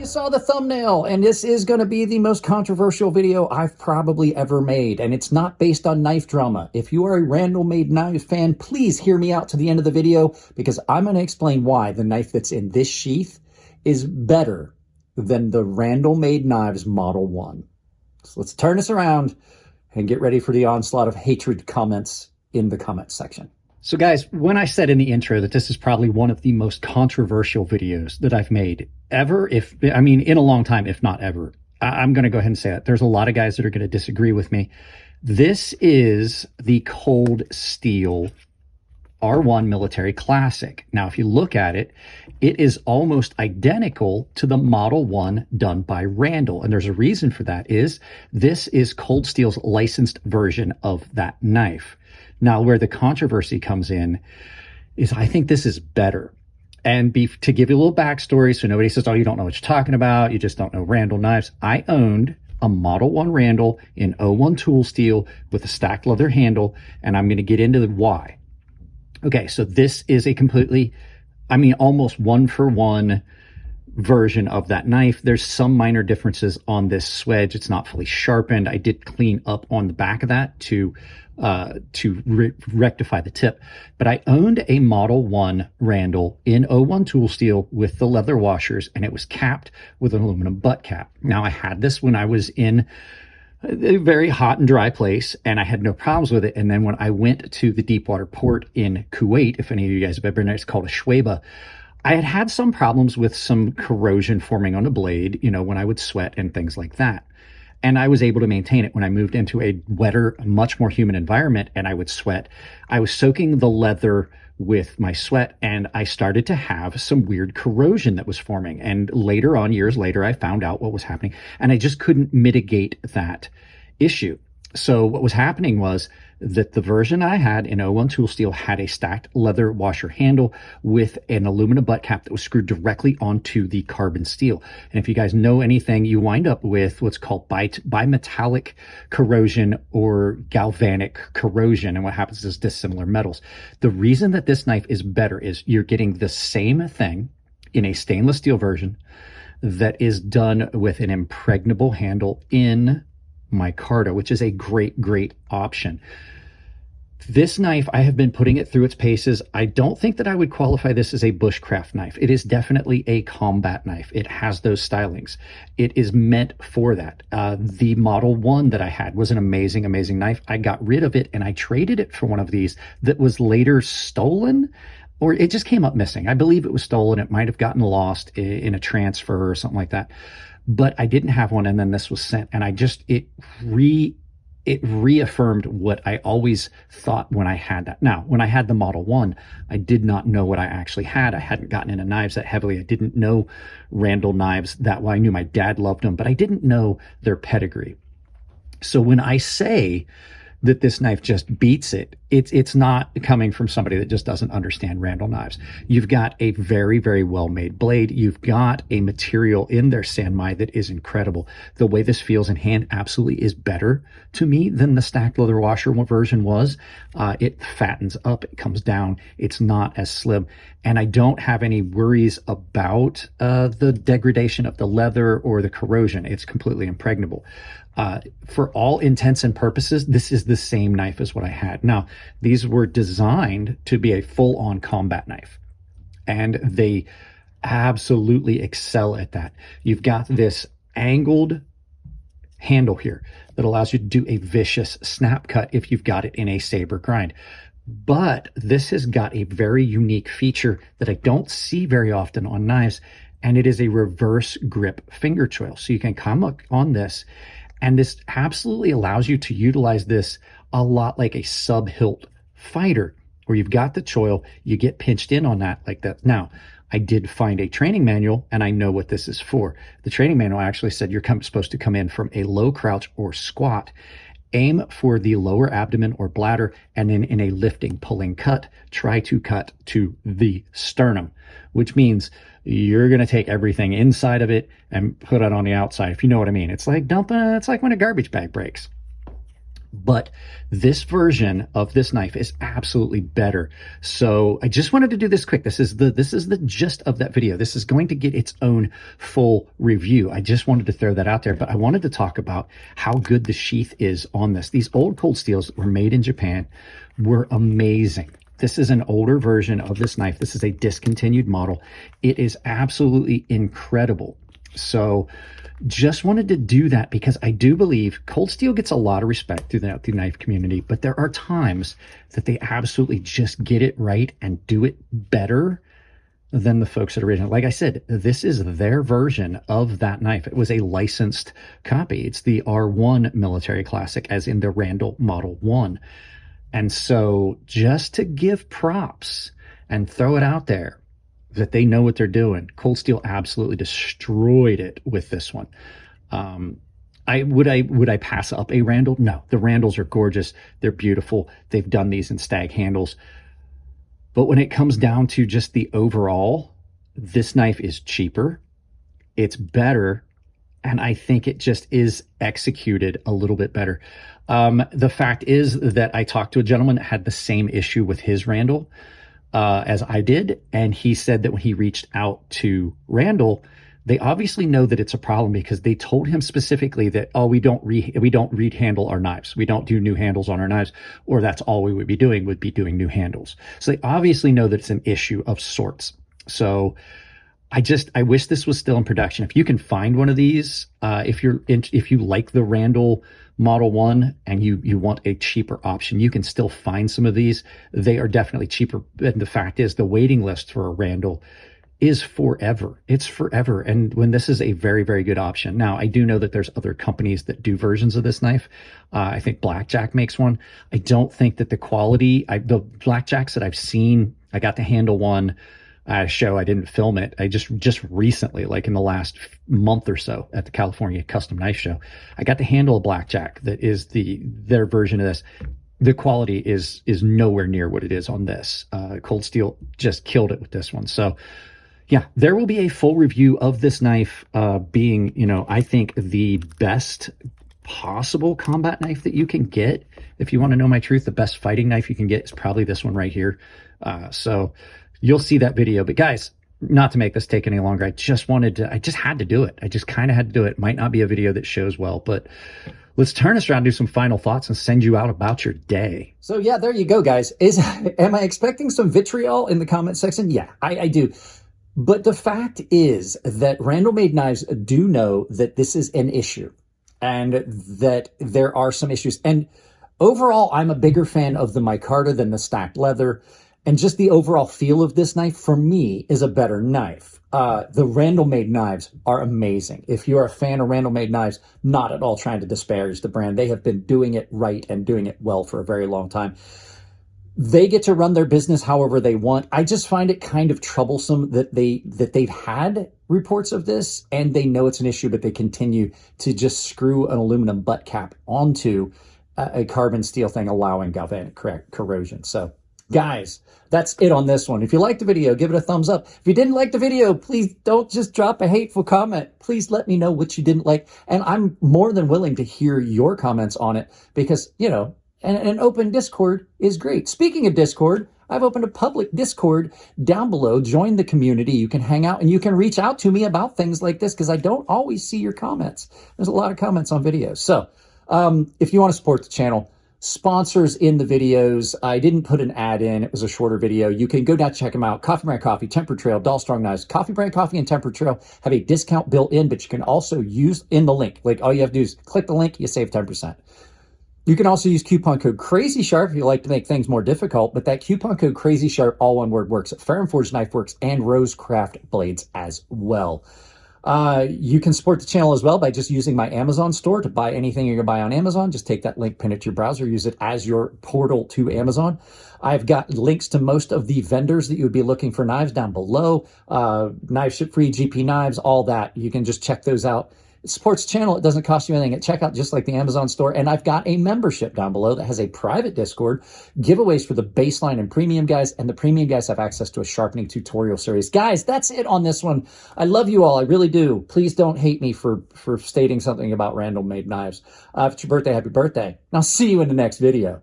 You saw the thumbnail, and this is going to be the most controversial video I've probably ever made, and it's not based on knife drama. If you are a Randall Made Knives fan, please hear me out to the end of the video, because I'm going to explain why the knife that's in this sheath is better than the Randall Made Knives Model 1. So let's turn this around and get ready for the onslaught of hatred comments in the comment section. So guys, when I said in the intro that this is probably one of the most controversial videos that I've made ever, in a long time, if not ever, I'm going to go ahead and say that. There's a lot of guys that are going to disagree with me. This is the Cold Steel R1 Military Classic. Now, if you look at it, it is almost identical to the Model 1 done by Randall. And there's a reason for that is this is Cold Steel's licensed version of that knife. Now, where the controversy comes in is I think this is better. And to give you a little backstory, so nobody says, oh, you don't know what you're talking about, you just don't know Randall knives. I owned a Model 1 Randall in 01 tool steel with a stacked leather handle, and I'm going to get into the why. Okay, so this is a completely, almost one-for-one version of that knife. There's some minor differences on this swedge. It's not fully sharpened. I did clean up on the back of that to rectify the tip. But I owned a Model 1 Randall in 01 tool steel with the leather washers, and it was capped with an aluminum butt cap. Now, I had this when I was in a very hot and dry place, and I had no problems with it. And then when I went to the deepwater port in Kuwait, if any of you guys have ever been there, it's called a Shweba, I had some problems with some corrosion forming on the blade, when I would sweat and things like that. And I was able to maintain it when I moved into a wetter, much more humid environment and I would sweat. I was soaking the leather with my sweat and I started to have some weird corrosion that was forming. And later on, years later, I found out what was happening and I just couldn't mitigate that issue. So what was happening was that the version I had in 01 tool steel had a stacked leather washer handle with an aluminum butt cap that was screwed directly onto the carbon steel. And if you guys know anything, you wind up with what's called bimetallic corrosion or galvanic corrosion. And what happens is dissimilar metals. The reason that this knife is better is you're getting the same thing in a stainless steel version that is done with an impregnable handle in micarta, which is a great option. This knife, I have been putting it through its paces. I don't think that I would qualify this as a bushcraft knife. It is definitely a combat knife. It has those stylings. It is meant for that. The Model 1 that I had was an amazing knife. I got rid of it and I traded it for one of these that was later stolen, or it just came up missing. I believe it was stolen. It might have gotten lost in a transfer or something like that. But I didn't have one, and then this was sent, and it reaffirmed what I always thought when I had that. Now, when I had the Model 1, I did not know what I actually had. I hadn't gotten into knives that heavily. I didn't know Randall knives that well. I knew my dad loved them, but I didn't know their pedigree. So when I say that this knife just beats it, it's not coming from somebody that just doesn't understand Randall knives. You've got a very well-made blade. You've got a material in there, Sanmai, that is incredible. The way this feels in hand absolutely is better to me than the stacked leather washer version was. It fattens up, it comes down, it's not as slim. And I don't have any worries about the degradation of the leather or the corrosion. It's completely impregnable. For all intents and purposes, this is the same knife as what I had. Now, these were designed to be a full-on combat knife, and they absolutely excel at that. You've got this angled handle here that allows you to do a vicious snap cut if you've got it in a saber grind. But this has got a very unique feature that I don't see very often on knives, and it is a reverse grip finger choil. So you can come up on this, and this absolutely allows you to utilize this a lot like a sub-hilt fighter, where you've got the choil, you get pinched in on that like that. Now, I did find a training manual, and I know what this is for. The training manual actually said you're supposed to come in from a low crouch or squat, aim for the lower abdomen or bladder, and then in a lifting, pulling cut, try to cut to the sternum, which means you're going to take everything inside of it and put it on the outside, if you know what I mean. It's like dumping, it's like when a garbage bag breaks. But this version of this knife is absolutely better. So I just wanted to do this quick. This is the gist of that video. This is going to get its own full review. I just wanted to throw that out there, but I wanted to talk about how good the sheath is on this. These old cold steels were made in Japan, were amazing. This is an older version of this knife. This is a discontinued model. It is absolutely incredible. So just wanted to do that because I do believe cold steel gets a lot of respect through the knife community, but there are times that they absolutely just get it right and do it better than the folks at original. Like I said, this is their version of that knife. It was a licensed copy. It's the R1 military classic, as in the Randall Model 1. And so just to give props and throw it out there, that they know what they're doing. Cold Steel absolutely destroyed it with this one. Would I pass up a Randall? No, the Randalls are gorgeous. They're beautiful. They've done these in stag handles. But when it comes down to just the overall, this knife is cheaper. It's better. And I think it just is executed a little bit better. The fact is that I talked to a gentleman that had the same issue with his Randall as I did, and he said that when he reached out to Randall, they obviously know that it's a problem because they told him specifically that, oh, we don't rehandle our knives. We don't do new handles on our knives, or that's all we would be doing new handles. So they obviously know that it's an issue of sorts. So I wish this was still in production. If you can find one of these, if you like the Randall Model 1 and you want a cheaper option, you can still find some of these. They are definitely cheaper. And the fact is, the waiting list for a Randall is forever. It's forever. And when this is a very, very good option. Now, I do know that there's other companies that do versions of this knife. I think Blackjack makes one. I don't think that the quality, the Blackjacks that I've seen, I got to handle one show. I didn't film it. I just recently, like in the last month or so at the California Custom Knife Show, I got to handle a Blackjack that is their version of this. The quality is nowhere near what it is on this. Cold Steel just killed it with this one. So yeah, there will be a full review of this knife, being, I think the best possible combat knife that you can get. If you want to know my truth, the best fighting knife you can get is probably this one right here. So you'll see that video. But guys, not to make this take any longer, I just had to do it. I just kind of had to do it. Might not be a video that shows well, but let's turn this around, do some final thoughts, and send you out about your day. So yeah, there you go, guys. Am I expecting some vitriol in the comment section? Yeah, I do. But the fact is that Randall Made Knives do know that this is an issue and that there are some issues. And overall, I'm a bigger fan of the micarta than the stacked leather. And just the overall feel of this knife, for me, is a better knife. The Randall Made Knives are amazing. If you're a fan of Randall Made Knives, not at all trying to disparage the brand. They have been doing it right and doing it well for a very long time. They get to run their business however they want. I just find it kind of troublesome that they've had reports of this and they know it's an issue, but they continue to just screw an aluminum butt cap onto a carbon steel thing, allowing galvanic corrosion. So guys, that's it on this one. If you liked the video, give it a thumbs up. If you didn't like the video, please don't just drop a hateful comment. Please let me know what you didn't like. And I'm more than willing to hear your comments on it because, an open Discord is great. Speaking of Discord, I've opened a public Discord down below. Join the community. You can hang out and you can reach out to me about things like this because I don't always see your comments. There's a lot of comments on videos. So if you want to support the channel, sponsors in the videos. I didn't put an ad in. It was a shorter video. You can go down, check them out. Coffee Brand Coffee, Temper Trail, Doll Strong Knives. Coffee Brand Coffee and Temper Trail have a discount built in, but you can also use in the link. Like all you have to do is click the link, you save 10%. You can also use coupon code Crazy Sharp if you like to make things more difficult, but that coupon code Crazy Sharp, all one word, works at Fair and Forged Knife Works and Rosecraft Blades as well. You can support the channel as well by just using my Amazon store to buy anything you're going to buy on Amazon. Just take that link, pin it to your browser, use it as your portal to Amazon. I've got links to most of the vendors that you would be looking for knives down below. Knives Ship Free, GP Knives, all that. You can just check those out. It supports the channel. It doesn't cost you anything at checkout, just like the Amazon store. And I've got a membership down below that has a private Discord, giveaways for the baseline and premium guys, and the premium guys have access to a sharpening tutorial series. Guys, that's it on this one. I love you all. I really do. Please don't hate me for stating something about Randall Made Knives. If it's your birthday, happy birthday. And I'll see you in the next video.